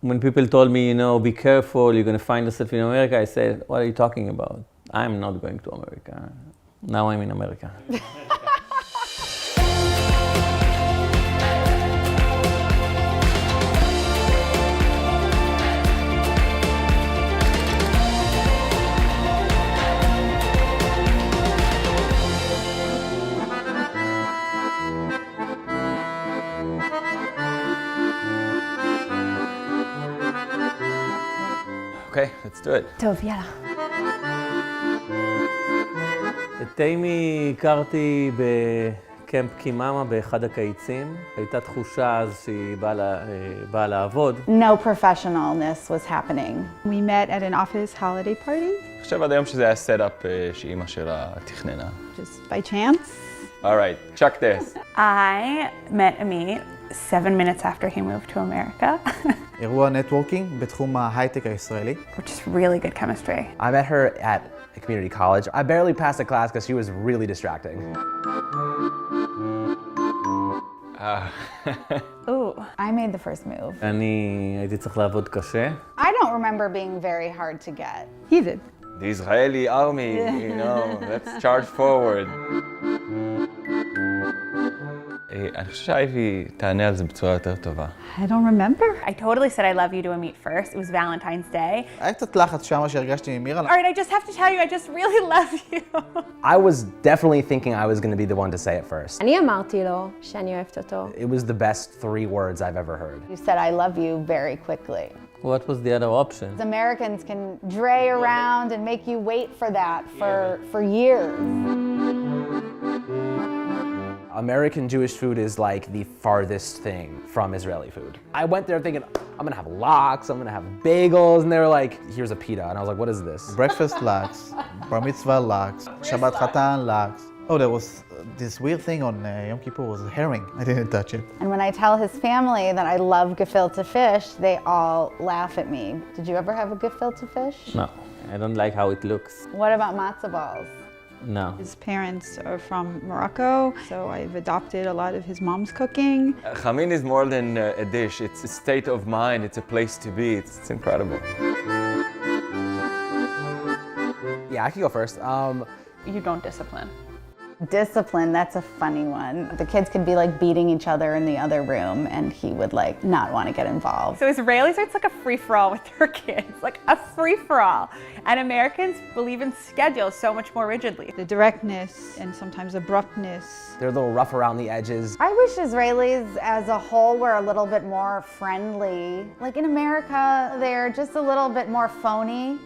When people told me, be careful, you're going to find yourself in America, I said, what are you talking about? I'm not going to America. Now I'm in America. Okay, let's do it. טוב, יאללה. את טיימי הכרתי בקמפ קימאמה באחד הקיצים. הייתה תחושה אז שהיא באה לעבוד. No professionalness was happening. We met at an office holiday party. אני חושב עד היום שזה היה סטאפ שאימא שלה תכננה. Just by chance. Alright, check this. I met Amit 7 minutes after he moved to America. אירוע נטוורקינג בתחום ההייטק הישראלי. Which is really good chemistry. I met her at a community college. I barely passed a class because she was really distracting. Ooh. I made the first move. אני הייתי צריך לעבוד קשה. I don't remember being very hard to get. He did. The Israeli army, let's charge forward. אני חושב שהאיבי תענה על זה בצורה יותר טובה. I don't remember. I totally said I love you to Amit first. It was Valentine's Day. היה קצת לחץ שמה שהרגשתי ממירה. All right, I just have to tell you, I just really love you. I was definitely thinking I was going to be the one to say it first. אני אמרתי לו שאני אוהבת אותו. It was the best 3 words I've ever heard. You said I love you very quickly. What was the other option? Americans can dray around and make you wait for that for years. American Jewish food is like the farthest thing from Israeli food. I went there thinking, I'm gonna have lox, I'm gonna have bagels, and they were like, here's a pita. And I was like, what is this? Breakfast lax, bar mitzvah lax, Shabbat Chatan lax. Oh, there was this weird thing on Yom Kippur was herring. I didn't touch it. And when I tell his family that I love gefilte fish, they all laugh at me. Did you ever have a gefilte fish? No, I don't like how it looks. What about matzo balls? No. His parents are from Morocco, so I've adopted a lot of his mom's cooking. Chamin is more than a dish. It's a state of mind. It's a place to be. It's incredible. Yeah, I can go first. You don't discipline. Discipline, that's a funny one. The kids could be like beating each other in the other room and he would like not want to get involved. So Israelis, it's like a free-for-all with their kids, like a free-for-all. And Americans believe in schedules so much more rigidly. The directness and sometimes abruptness. They're a little rough around the edges. I wish Israelis as a whole were a little bit more friendly. Like in America, they're just a little bit more phony.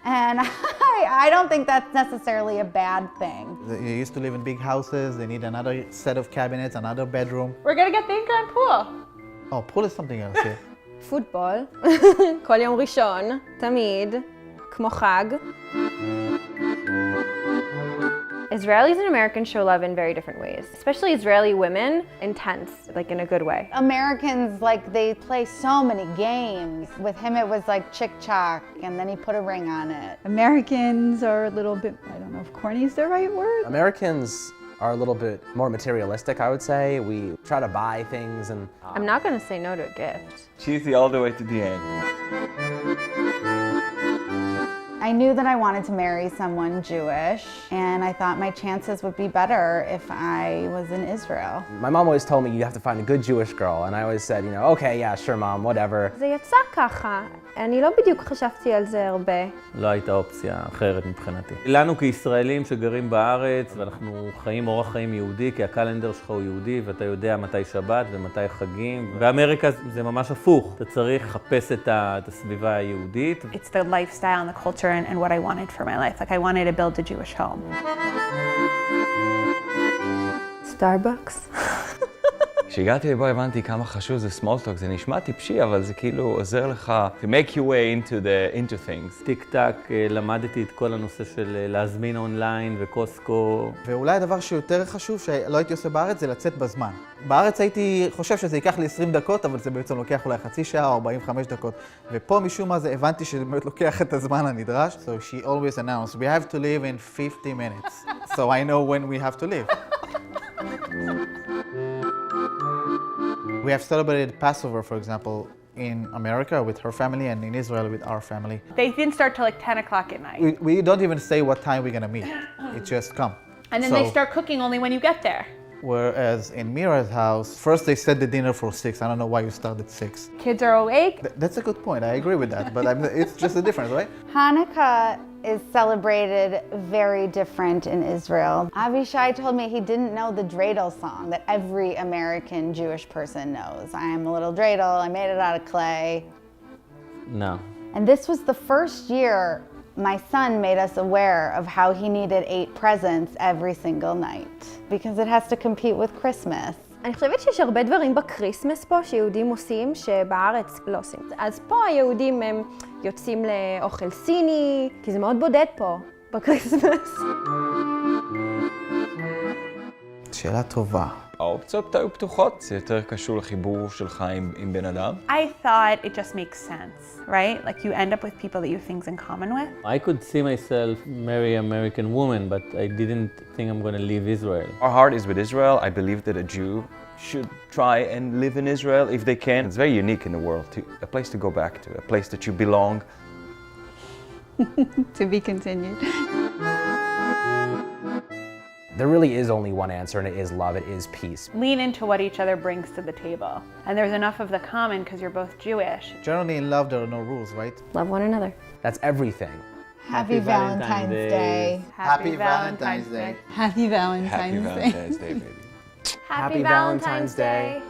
And I don't think that's necessarily a bad thing. They used to live in big houses. They need another set of cabinets, another bedroom. We're gonna get the and pool. Oh, pool is something else here. פוטבול, כל יום ראשון, תמיד, כמו חג. Israelis and Americans show love in very different ways. Especially Israeli women, intense, like in a good way. Americans, like they play so many games. With him it was like chick-chock and then he put a ring on it. Americans are a little bit, I don't know if corny is the right word. Americans are a little bit more materialistic, I would say. We try to buy things and... I'm not gonna say no to a gift. Cheesy all the way to the end. I knew that I wanted to marry someone Jewish, and I thought my chances would be better if I was in Israel. My mom always told me you have to find a good Jewish girl, and I always said, okay, yeah, sure, mom, whatever. זה יצא ככה. אני לא בדיוק חשבתי על זה הרבה. לא הייתה אופציה אחרת מבחינתי. לנו כישראלים שגרים בארץ, ואנחנו חיים אורח חיים יהודי, כי הקלנדר שלך הוא יהודי, ואתה יודע מתי שבת ומתי חגים. באמריקה זה ממש הפוך. אתה צריך לחפש את הסביבה היהודית. It's the lifestyle and the culture and what I wanted for my life. Like I wanted to build a Jewish home. Starbucks. כשהגעתי לבו הבנתי כמה חשוב זה small talk, זה נשמע טיפשי, אבל זה כאילו עוזר לך to make your way into things. טיק טק, למדתי את כל הנושא של להזמין אונליין וקוסקו. ואולי הדבר שיותר חשוב שלא הייתי עושה בארץ זה לצאת בזמן. בארץ הייתי חושב שזה ייקח לי 20 דקות, אבל זה בעצם לוקח אולי חצי שעה או 45 דקות. ופה משום מה זה הבנתי שזה באמת לוקח את הזמן הנדרש. So she always announced, we have to leave in 50 minutes. So I know when we have to leave. We have celebrated Passover, for example, in America with her family and in Israel with our family. They didn't start till like 10 o'clock at night. We don't even say what time we're gonna meet. It just come. And then So- they start cooking only when you get there. Whereas in Mira's house, first they set the dinner for 6. I don't know why you start at 6. Kids are awake. That's a good point. I agree with that. But it's just a difference, right? Hanukkah is celebrated very different in Israel. Avishai told me he didn't know the dreidel song that every American Jewish person knows. I am a little dreidel, I made it out of clay. No. And this was the first year my son made us aware of how he needed 8 presents every single night because it has to compete with Christmas. אני חושבת שיש הרבה דברים בקריסמס פה שיהודים עושים שבארץ לא עושים. אז פה היהודים הם יוצאים לאוכל סיני, כי זה מאוד בודד פה בקריסמס. שאלה טובה. האופציות היו פתוחות, זה יותר קשור לחיבור שלך עם בן אדם. I thought it just makes sense, right? Like you end up with people that you have things in common with. I could see myself marry an American woman, but I didn't think I'm going to leave Israel. Our heart is with Israel. I believe that a Jew should try and live in Israel if they can. It's very unique in the world, a place to go back to, a place that you belong. To be continued. There really is only one answer, and it is love, it is peace. Lean into what each other brings to the table. And there's enough of the common because you're both Jewish. Generally in love, there are no rules, right? Love one another. That's everything. Happy Valentine's Day. Happy Valentine's Day. Happy Valentine's Happy Day. Valentine's Day, baby. Happy Valentine's Day.